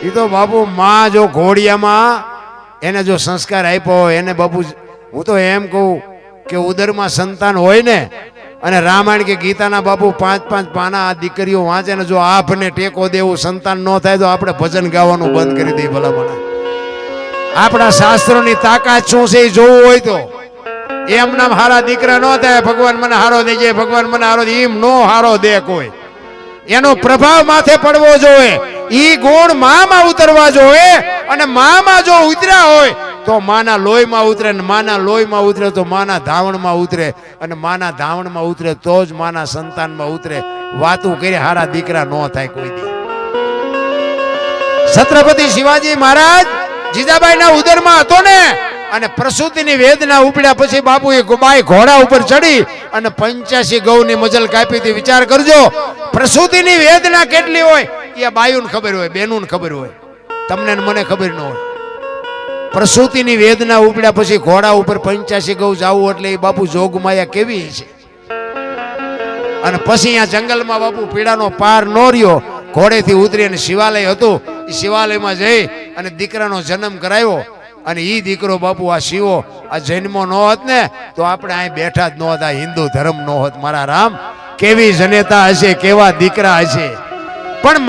એ તો બાપુ માં જો ઘોડિયામાં એને જો સંસ્કાર આપ્યો એને બાપુ, હું તો એમ કહું કે ઉદરમાં સંતાન હોય ને અને રામાયણ કે ગીતાના બાપુ 5-5 પાના આ દીકરીઓ વાંચે ને જો આપને ટેકો દેવું સંતાન ન થાય તો આપણે ભજન ગાવાનું બંધ કરી દઈએ ભલામણા. આપણા શાસ્ત્રોની તાકાત શું છે એ જોવું હોય તો એમ નામ હારા દીકરા ન થાય. ભગવાન મને હારો દેજે, ભગવાન મને હારો દે, એમ નો હારો દે કોઈ. એનો પ્રભાવ માથે પડવો જોઈએ. ઈ ગુણ મામાં ઉતરવા જોઈએ અને મામાં જો ઉતર્યા હોય તો માના લોહીમાં ઉતરે ને માના લોહીમાં ઉતરે તો માના ધાવણમાં ઉતરે અને માના ધાવણમાં ઉતરે તો જ માના સંતાનમાં ઉતરે. વાતું કરી હારા દીકરા નો થાય કોઈ દી. છત્રપતિ શિવાજી મહારાજ જીજાબાઈના ઉદરમાં હતો ને અને પ્રસૂતિની વેદના ઉપડ્યા પછી બાપુએ બાઈ ઘોડા ઉપર ચડી અને 85 ગૌની મજલ કાપી હતી. વિચાર કરજો, પ્રસૂતિની વેદના કેટલી હોય એ બાયુને ખબર હોય, બેનુને ખબર હોય, તમને મને ખબર ન હોય. પ્રસૂતિની વેદના ઉપડ્યા પછી ઘોડા ઉપર 85 ગૌ જાવું એટલે એ બાપુ જોગમાયા કેવી છે. અને પછી અહીંયા જંગલમાં બાપુ પીડાનો પાર ન રહ્યો, ઘોડેથી ઉતરી અને શિવાલય હતું એ શિવાલયમાં જઈ અને દીકરાનો જન્મ કરાવ્યો. અને ઈ દીકરો બાપુ આ શિવો આ જન્મો ન હોત ને તો આપણે અહીં બેઠા જ ન હોત, આ હિન્દુ ધર્મ ન હોત. મારા રામ, કેવી જનેતા હશે, કેવા દીકરા હશે. પણ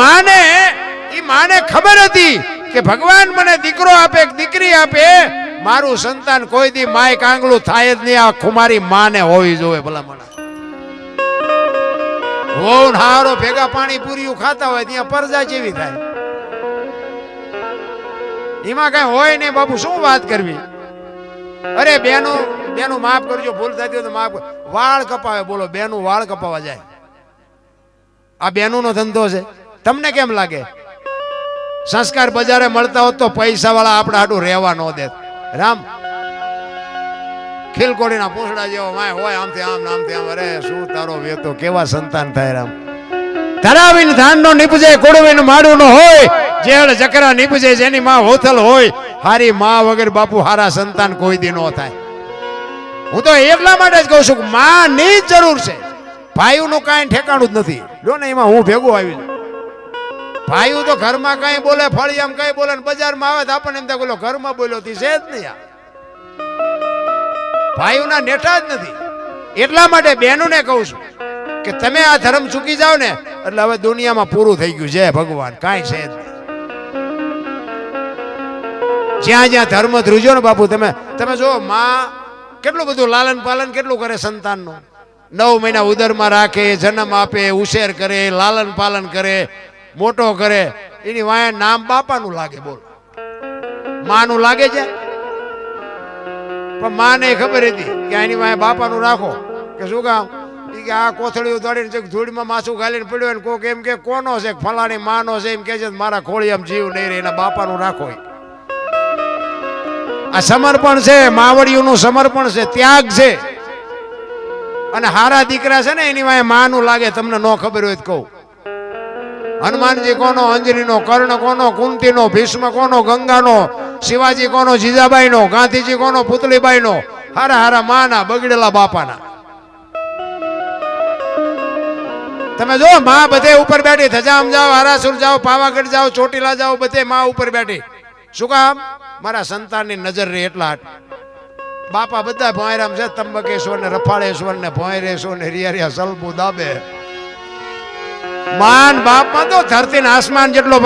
માને ખબર હતી કે ભગવાન મને દીકરો આપે દીકરી આપે, મારું સંતાન કોઈ દી માય કાંગલું થાય જ નહીં. આ ખુમારી માને હોવી જોઈએ ભલામણા. હોવ હારો ભેગા પાણી પૂરીયું ખાતા હોય ત્યાં પરજા જેવી થાય. એમાં કઈ હોય નહીં બાપુ, શું વાત કરવી. અરે બેનું માફ કરજો, ભૂલ થતી હોય તો માફ. વાળ કપાવે બોલો, બેનું વાળ કપાવા જાય. આ બેનુંનો ધંધો છે. તમને કેમ લાગે? સંસ્કાર બજારે મળતા હોત તો પૈસા વાળા આપણા હાટું રહેવા ન દે. રામ ખીલકોડીના પૂંછડા જેવો માય હોય, આમથી આમ નામથી આમ. અરે શું તારો વેતો, કેવા સંતાન થાય. રામ ધરાવીને ધાન નો નીપજે, કોડવીને માડું નો હોય, જેળ જકરા નીપજે જેની માં હોથલ હોય. હારી માં વગર બાપુ હારા સંતાન કોઈ દી નો થાય. હું તો એટલા માટે જ કહું છું કે માં ની જ જરૂર છે. ભાઈઓ નું કાંઈ ઠેકાણું જ નથી. જો ને એમાં હું ભેગું આવી છું. ભાઈઓ તો ઘરમાં કઈ બોલે, ફળિયામ કઈ બોલે, બજારમાં આવે તો આપણને એમ થાય ઘરમાં બોલ્યો થી છે જ નહીં. ભાઈઓના નેઠા જ નથી. એટલા માટે બહેનોને કહું છું કે તમે આ ધર્મ ચૂકી જાઓ ને એટલે હવે દુનિયામાં પૂરું થઈ ગયું છે. ભગવાન કાંઈ છે જ નહીં. જ્યાં જ્યાં ધર્મ ધ્રુજો ને બાપુ, તમે જો માં કેટલું બધું લાલન પાલન કેટલું કરે સંતાનનું. 9 મહિના ઉદરમાં રાખે, જન્મ આપે, ઉછેર કરે, લાલન પાલન કરે, મોટો કરે. એની વાય નામ બાપાનું લાગે. બોલ, માનું લાગે છે? પણ માને ખબર હતી કે આની વાય બાપાનું રાખો. કે શું કામ? કે આ કોથળીઓ દોડીને ધૂળમાં માથું ગાલીને પડ્યો ને કોક એમ કે કોનો છે, ફલાણી માનો છે, એમ કે છે મારા ખોળી આમ જીવ નહીં રહે, એના બાપાનું રાખો. આ સમર્પણ છે, માવડીઓનું સમર્પણ છે, ત્યાગ છે. અને હારા દીકરા છે ને એની વાય માનું લાગે. તમને ન ખબર હોય તો કહું, હનુમાનજી કોનો, અંજનીનો, કર્ણ કોનો, કુંતીનો, ભીષ્મ કોનો, ગંગાનો, શિવાજી કોનો, જીજાબાઈનો, ગાંધીજી કોનો, પુતળીબાઈનો. હારા હારા માના, બગડેલા બાપાના. તમે જો માં બધે ઉપર બેઠી, થજામ જાઓ, હારાસુર જાઓ, પાવાગઢ જાઓ, ચોટીલા જાઓ, બધે માં ઉપર બેઠી. શું કામ? મારા સંતાનની નજર રહે એટલા. બાપા બધા ભોંયરામ છે, ત્રંબકેશ્વર ને રફાળેશ્વર ને ભોંયરેશ્વર ને રિયારિયા સલબુ દાબે. માન બાપમાં તો ધરતી ને આસમાન જેટલો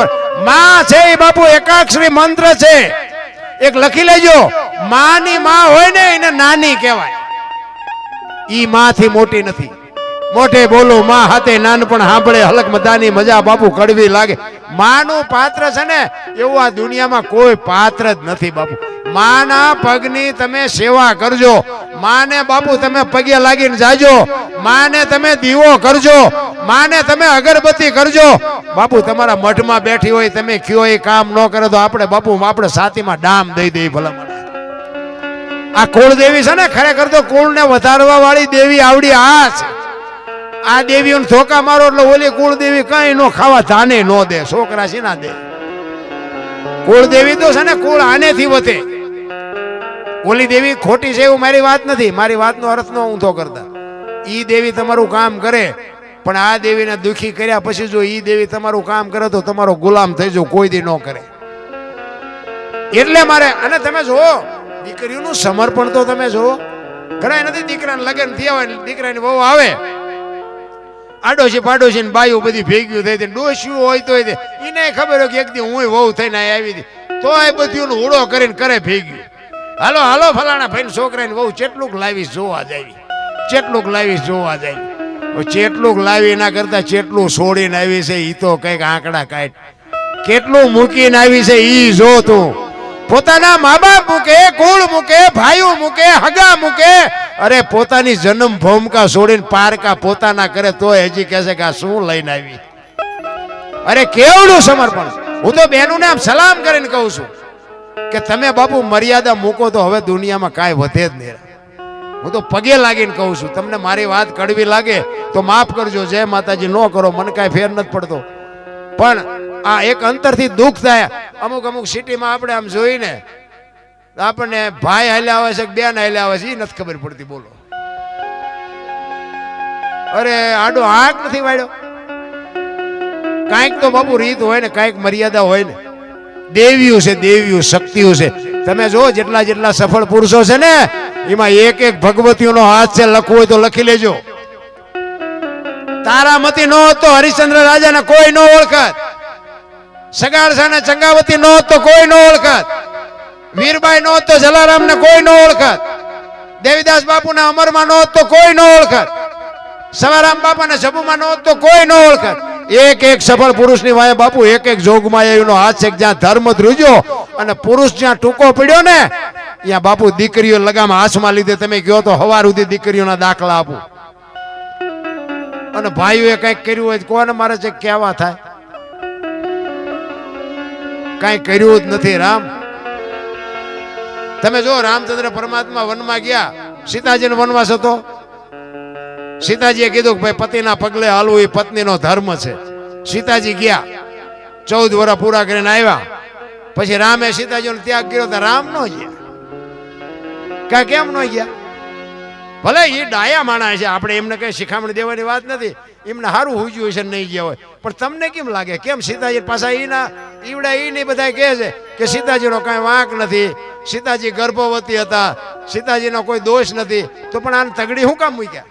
માં છે. એ બાપુ એકાક્ષરી મંત્ર છે, એક લખી લેજો. માની માં હોય ને એને નાની કહેવાય. ઈ માં થી મોટી નથી. મોટે બોલો માં હાથે નાનપણ સાંભળે, હલક મદાની મજા બાપુ કડવી લાગે. માનું પાત્ર છે ને એવું આ દુનિયામાં કોઈ પાત્ર જ નથી બાપુ. માના પગની તમે સેવા કરજો. માને બાપુ તમે પગે લાગીને જાજો. માને તમે દીવો કરજો. માને તમે અગરબત્તી કરજો. બાપુ તમારા મઠમાં બેઠી હોય, તમે કયો એ કામ ન કરે તો આપણે બાપુ આપણે સાતીમાં ડામ દઈ દઈ ભલા. આ કુળદેવી છે ને, ખરેખર તો કુળને વધારવા વાળી દેવી આવડી આ છે. આ દેવીઓને ધોકા મારો એટલે ઓલી કુળદેવી કઈ નો ખાવા ધાને નો દે, છોકરા છે ના દે. કુળદેવી તો છે ને કુળ આનેથી વધે. ઓલી દેવી ખોટી છે એવું મારી વાત નથી. મારી વાતનો અર્થ નો ઊંધો કરતા. ઈ દેવી તમારું કામ કરે પણ આ દેવીને દુખી કર્યા પછી જો ઈ દેવી તમારું કામ કરે તો તમારો ગુલામ થઈ જાવ, કોઈ દી ન કરે. એટલે મારે, અને તમે જુઓ દીકરીઓનું સમર્પણ તો તમે જુઓ. ઘણા નથી દીકરાને લગ્ન થયા હોય, દીકરાની વહુ આવે, આડોશી પાડોશી ને બાયું બધી ભેગ્યું થઈ હતી, ડોસ્યું હોય તો એને ખબર હોય કે એક દી હું વહુ થઈને આવી હતી, તો એ બધું ઉડો કરીને કરે ભેગ્યું. હાલો હાલો ફલાણા ભાઈ છોકરાની વહુ ચેટલુંક લાવીશ જોવા જાય, ચેટલુંક લાવીશ જોવા જાય. ચેટલુંક લાવી એના કરતા ચેટલું છોડીને આવી છે ઈ તો કઈક આંકડા કાઢ. કેટલું મૂકીને આવી છે ઈ જો તું. પોતાના મા બાપ મૂકે, કુળ મૂકે, ભાઈઓ મૂકે, હગા મૂકે, અરે પોતાની જન્મ ભૂમિકા છોડીને પારકા પોતાના કરે તો હજી કહેશે કે આ શું લઈને આવી. અરે કેવડું સમર્પણ. હું તો બહેનોને આમ સલામ કરીને કહું છું કે તમે બાપુ મર્યાદા મૂકો તો હવે દુનિયામાં કાંઈ વધે જ નહીં. હું તો પગે લાગીને કહું છું, તમને મારી વાત કડવી લાગે તો માફ કરજો, જય માતાજી ન કરો, મને કાંઈ ફેર નથી પડતો. પણ આ એક અંતરથી દુઃખ થાય. અમુક અમુક સિટીમાં આપણે આમ જોઈને આપણને ભાઈ હાલ્યા આવે છે કે બેન હાલ્યા આવે છે એ નથી ખબર પડતી. બોલો, અરે આડો આંક નથી વાળ્યો. કાંઈક તો બાપુ રીત હોય ને, કાંઈક મર્યાદા હોય ને. દેવીઓ છે, દેવીઓ શક્તિઓ છે. તમે જો જેટલા જેટલા સફળ પુરુષો છે ને એમાં એક એક ભગવતીઓનો હાથ છે. લખવું હોય તો લખી લેજો. તારામતી નો હતો હરિશ્ચંદ્ર રાજાને કોઈ નો ઓળખત, સગાળસા ને ચંગાવતી નો હતો કોઈ નો ઓળખત, વીરબાઈ નો હતો જલારામ ને કોઈ નો ઓળખત, દેવીદાસ બાપુ ને અમરમાં નો હતો કોઈ નો ઓળખત, સવારામ બાપા ને સબુમાં નો હતો કોઈ નો ઓળખત. એક એક સફળ પુરુષની વાય બાપુ એક એક જોગમાં એનો હાથ છે. જ્યાં ધર્મ ધ્રુજ્યો અને પુરુષ જ્યાં ટૂંકો પડ્યો ને ત્યાં બાપુ દીકરીઓ લગામ હાથમાં લીધે. તમે કહો તો હવાર સુધી દીકરીઓના દાખલા આપું. અને ભાઈઓએ કઈક કર્યું હોય કોને મારે છે કેવા થાય? કઈ કર્યું જ નથી. રામ, તમે જો રામચંદ્ર પરમાત્મા વનમાં ગયા, સીતાજીનો વનવાસ હતો. સીતાજીએ કીધું કે ભાઈ પતિના પગલે હાલવું એ પત્નીનો ધર્મ છે. સીતાજી ગયા, 14 વર્ષ પૂરા કરીને આવ્યા. પછી રામે સીતાજીનો ત્યાગ કર્યો તો રામ નો ગયા. કા કેમ નો ગયા? ભલે એ ડાયા માણસ છે, આપણે એમને કઈ શિખામણ દેવાની વાત નથી. એમને સારું હુજ્યું છે નહીં ગયા હોય. પણ તમને કેમ લાગે કેમ સીતાજી પાછા એના ઈવડા ઈ નહીં બધા કહે છે કે સીતાજીનો કાંઈ વાંક નથી, સીતાજી ગર્ભવતી હતા, સીતાજીનો કોઈ દોષ નથી. તો પણ આને તગડી શું કામ મૂક્યા?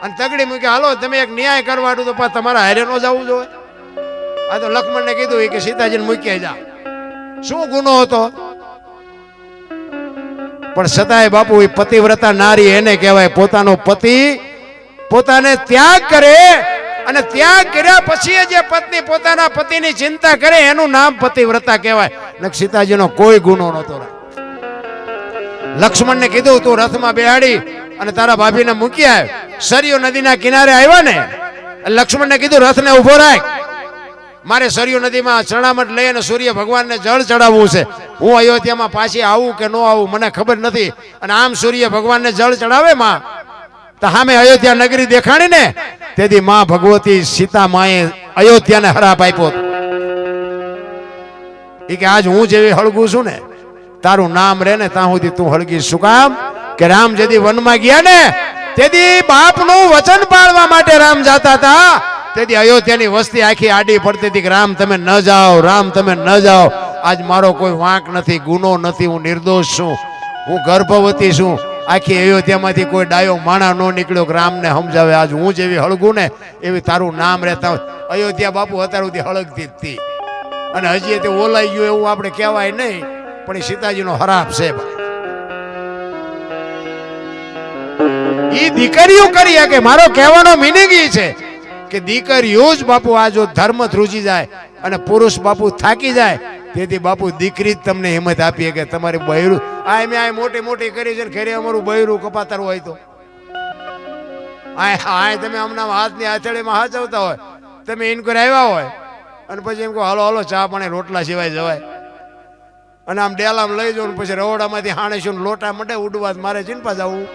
અને તગડી મૂક્યા હાલો તમે એક ન્યાય કરવાનું તો તમારા હારે નો જવું જોઈએ. આ તો લક્ષ્મણને કીધું કે સીતાજીને મૂક્યા જા. શું ગુનો હતો? પણ છતાંય બાપુ એ પતિવ્રતા નારી એને કહેવાય. પોતાનો પતિ પોતાને ત્યાગ કરે અને ત્યાગ કર્યા પછી જે પત્ની પોતાના પતિની ચિંતા કરે એનું નામ પતિવ્રતા કહેવાય. સીતાજીનો કોઈ ગુનો નહોતો. લક્ષ્મણને કીધું તું રથમાં બેહાડી અને તારા ભાભીને મૂકી આવ. સરયુ નદીના કિનારે આવ્યા ને, લક્ષ્મણને કીધું રથને ઉભો રાખ, મારે સરયુ નદીમાં ચરણામઠ લઈ અને સૂર્ય ભગવાનને જળ ચડાવવું છે. હું અયોધ્યામાં પાછી આવું કે ન આવું મને ખબર નથી. અને આમ સૂર્ય ભગવાનને જળ ચડાવે માં તો સામે અયોધ્યા નગરી દેખાણી ને, તેથી માં ભગવતી સીતા માએ અયોધ્યાને હરાપ આપ્યો. એ કે આજ હું જેવી હળગું છું ને તારું નામ રે ને ત્યાં સુધી તું હળગી. શું કામ? કે રામ જેથી વનમાં ગયા ને તેથી બાપનું વચન પાળવા માટે રામ જાતા હતા. તેથી અયોધ્યાની વસ્તી આખી આડી પડતી હતી કે રામ તમે ન જાઓ, રામ તમે ન જાઓ. આજ મારો કોઈ વાંક નથી, ગુનો નથી, હું નિર્દોષ છું, હું ગર્ભવતી છું. આખી અયોધ્યામાંથી કોઈ ડાયો માણા નો નીકળ્યો કે રામને સમજાવે. આજ હું જેવી હળગું ને એવી તારું નામ રહેતા. અયોધ્યા બાપુ અત્યાર સુધી હળગતી હતી અને હજી તે ઓલાઈ ગયું એવું આપણે કહેવાય નહીં. પણ એ સીતાજીનો હરાપ છે. એ દીકરીઓ કરી શકે. મારો કહેવાનો મિનિંગ એ છે કે દીકરીઓ જ બાપુ આ જો ધર્મ ધ્રુજી જાય અને પુરુષ બાપુ થાકી જાય તેથી બાપુ દીકરી જ તમને હિંમત આપીએ કે તમારે બૈરું આ મેં આ મોટી મોટી કરી છે ઘરે અમારું બૈરું કપાતરું હોય તો આ તમે હમણાં હાથની હથેળીમાં હાચવતા હોય, તમે ઇન્કર આવ્યા હોય અને પછી એમ કહો હાલો હાલો ચા પાણી રોટલા સિવાય જવાય અને આમ ડેલામાં લઈ જાઉં પછી રવડામાંથી હાણે શું લોટા મટે ઉડવા મારે ચિંપા જવું.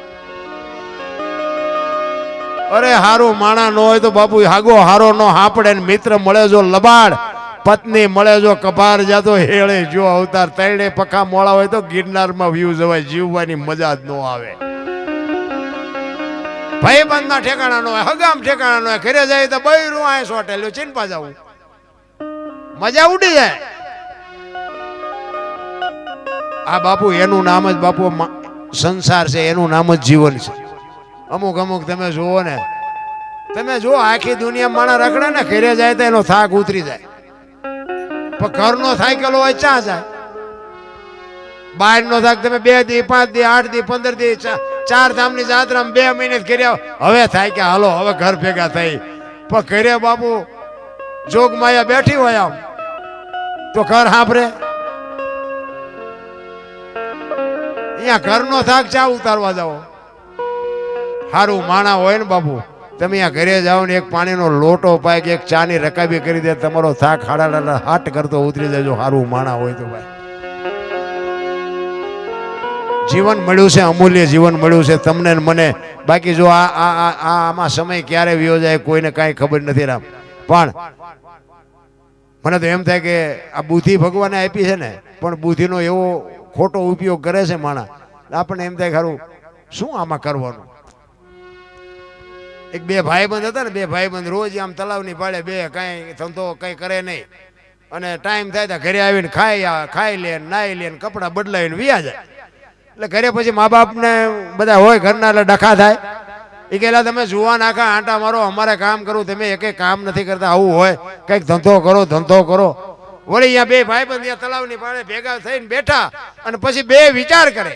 અરે હારું માણા નો હોય તો બાપુ હાગો હારો નો હાપડે. મિત્ર મળે જો લબાડ, પત્ની મળે જો કપાર જાતો હેળે જો અવતાર. તૈણે પખા મોળા હોય તો ગિરનારમાં વ્યૂ જવાય, જીવવાની મજા જ ન આવે. ભાઈબંધના ઠેકાણા નો હોય, હગામ ઠેકાણા નો હોય, ઘરે જાય તો બૈરું આય સોટેલું ચીનપા જવું, મજા ઉડી જાય. આ બાપુ એનું નામ જ બાપુ સંસાર છે, એનું નામ જ જીવન છે. અમુક અમુક તમે જુઓ ને, તમે જુઓ આખી દુનિયા માણા રખડે ને, ઘરે જાય તો એનો થાક ઉતરી જાય, પણ ઘરનો થાકેલો હોય ચા જાય. બહારનો થાક તમે 2 દી 5 દી 8 દી 15 દી 4 ધામની જાત્રામાં 2 મહિને કર્યા, હવે થાય કે હાલો હવે ઘર ભેગા થઈ. પણ ઘરે બાપુ જોગ માયા બેઠી હોય આમ તો ઘર સાંભળે. અહીંયા ઘરનો થાક ચા ઉતારવા જાઓ. સારું માણા હોય ને બાપુ, તમે અહીંયા ઘરે જાઓ ને એક પાણીનો લોટો પાય કે એક ચાની રકાબી કરી દે, તમારો થાક હાડા હાટ કરતો ઉતરી જાય. જો સારું માણા હોય તો ભાઈ જીવન મળ્યું છે, અમૂલ્ય જીવન મળ્યું છે તમને ને મને. બાકી જો આમાં સમય ક્યારે વ્યો જાય કોઈને કાંઈ ખબર નથી રામ. પણ મને તો એમ થાય કે આ બુદ્ધિ ભગવાને આપી છે ને, પણ બુદ્ધિનો એવો ખોટો ઉપયોગ કરે છે માણા. આપણને એમ થાય ખરું શું આમાં કરવાનું. એક 2 ભાઈબંધ હતા ને, 2 ભાઈબંધ રોજ આમ તલાવની પાડે, 2 કાંઈ ધંધો કંઈ કરે નહીં, અને ટાઈમ થાય તો ઘરે આવીને ખાઈ લે, નાઈ લે, કપડાં બદલાવીને વ્યા જાય. એટલે ઘરે પછી મા બાપને બધા હોય ઘરના, એટલે ડખા થાય. એ કહેલા તમે જુવા નાખા આંટા મારો, અમારે કામ કરવું, તમે એકે કામ નથી કરતા. આવું હોય કંઈક ધંધો કરો, ધંધો કરો. વળી અહીંયા 2 ભાઈબંધ અહીંયા તલાવની પાડે ભેગા થઈને બેઠા, અને પછી 2 વિચાર કરે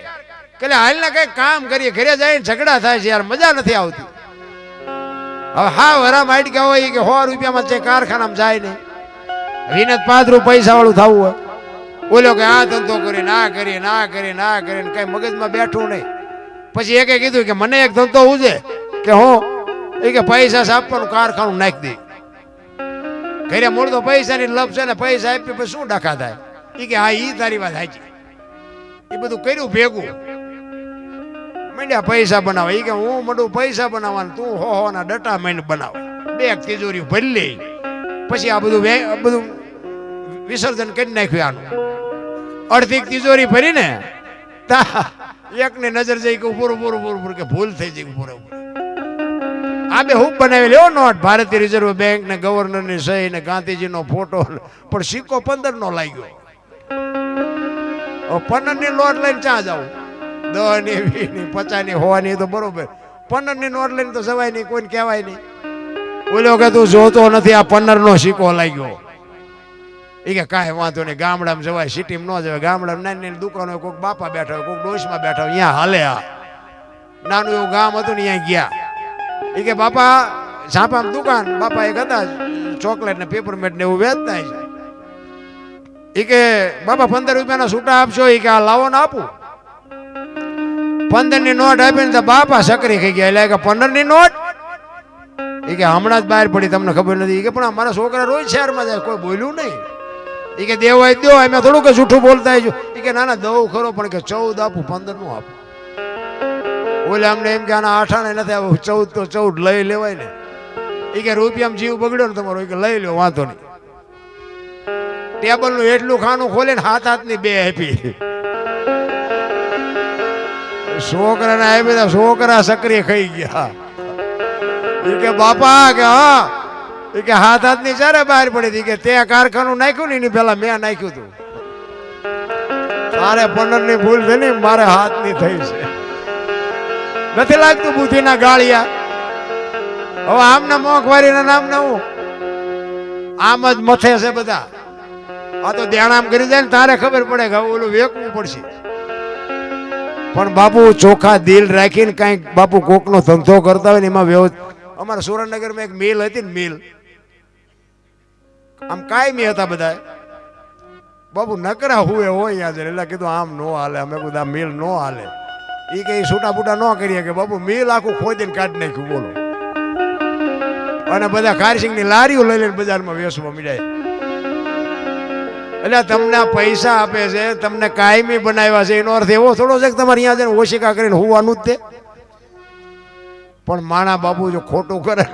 કે હાલના કંઈક કામ કરીએ. ઘરે જઈને ઝઘડા થાય છે યાર, મજા નથી આવતી. હવે હા વરા માઇટ ગયા હોય કે 100 રૂપિયામાં છે કારખાનામાં જાય નહીં, વિનત 5 રૂપિયા પૈસા વાળું થવું હોય. બોલો કે આ ધંધો કરી ના કરી ના કરી ના કરીને કઈ મગજમાં બેઠું નહીં. પછી એકે કીધું કે મને એક ધંધો ઉજે કે હું એ કે પૈસા આપવાનું કારખાનું નાખી દે. ઘરે મૂળ તો પૈસાની લપ છે ને, પૈસા આપી પછી શું ડખા થાય. એ કે હા ઈ તારી વાત સાચી. એ બધું કર્યું ભેગું, મંડ્યા પૈસા બનાવે. એ કે હું મંડું પૈસા બનાવવાનું, તું હો ના ડટા માંડ બનાવે. 2 તિજોરી ભરી લે. પછી આ બધું વિસર્જન કરી નાખ્યું. આનું અડધી તિજોરી ભરીને એકની નજર જઈ કે પૂરું કે ભૂલ થઈ જઈ પૂરે. આ 2 હુબ બનાવી લેવો નોટ, ભારતીય રિઝર્વ બેંક ને ગવર્નર ની સહી ને ગાંધીજીનો ફોટો, પણ સિક્કો 15 નો લાગ્યો. 15 ની નોટ લઈને ચા જાવ, 10 ની 20 ની 50 ની 100 ની તો બરોબર, 15 ની નોટ લઈને તો જવાય નહીં, કોઈને કહેવાય નહીં. બોલો કે તું જોતો નથી, આ 15 નો સિક્કો લાગ્યો. એ કે કાંઈ વાંધો નહીં, ગામડામાં જવાય, સિટીમાં ન જવાય. ગામડામાં નાની નાની દુકાનો, કોઈક બાપા બેઠા હોય, કોઈક ડોશમાં બેઠા હોય, અહીંયા હાલે. આ નાનું એવું ગામ હતું ને, અહીંયા ગયા. એ કે બાપા ઝાપામાં દુકાન, બાપા એક હતા ચોકલેટ ને પેપરમેટ ને એવું વેચતા છે. એ કે બાપા 15 રૂપિયાના છૂટા આપશો? એ કે આ લાવો ને આપું. 15 ની નોટ આપીને તો બાપા સકરી ખાઈ ગયા. એટલે કે 15 ની નોટ? એ કે હમણાં જ બહાર પડી, તમને ખબર નથી. એ કે પણ અમારા છોકરા રોજ શહેરમાં જાય, કોઈ બોલ્યું નહીં. એ કે દેવાય દો, એમ થોડું કે જૂઠું બોલતા. એ કે ના ના દઉં ખરો, પણ કે 14 આપું, 15 નું આપું. બોલે અમને એમ કે આના 8 આણે નથી, 14 તો 14 લઈ લેવાય ને. એ કે રૂપિયામાં જીવ બગડ્યો ને તમારો, એ કે લઈ લો વાંધો નહીં. ટેબલ નું એટલું ખાનું ખોલે ને હાથની 2 આપી. છોકરાને આપી તો છોકરા સક્રિય ખાઈ ગયા. એ કે બાપા કે હા, એ કે હાથની ચારે બહાર પડી હતી. કે તે કારખાનું નાખ્યું ને એની પેલા મેં નાખ્યું હતું. તારે 15 ની ભૂલ થઈ ને, મારે હાથની થઈ છે. નથી લાગતું બુદ્ધિના ગાળિયા. હવે આમના મોંઘવારીના નામ ના હું આમ જ મથે છે બધા. આ તો ધ્યાન કરી જાય ને તારે ખબર પડે કે ઓલું વેકવું પડશે. પણ બાપુ ચોખ્ખા દિલ રાખીને કઈક બાપુ કોકનો ધંધો કરતા હોય ને એમાં વ્યવસ્થિત. અમારા સુરેન્દ્રનગરમાં એક મિલ હતી ને, મિલ આમ કાયમી હતા બધા. બાપુ નકરા હુએ હોય યાદ, એટલે કીધું આમ નો હાલે. અમે બધા મિલ નો હાલે. એ કઈ છૂટા બૂટા ન કરીએ કે બાપુ મિલ આખું ખોદીને કાઢી નાખ્યું. બોલો. અને બધા ખારસિંગ ની લારીઓ લઈ લઈને બજારમાં વેચવા મળ્યા. એટલે તમને પૈસા આપે છે, તમને કાયમી બનાવ્યા છે, એનો અર્થ એવો થોડો છે કે તમારે અહીંયા જઈને ઓશિકા કરીને હોવાનું જ તે. પણ માણા બાપુ જો ખોટું કરે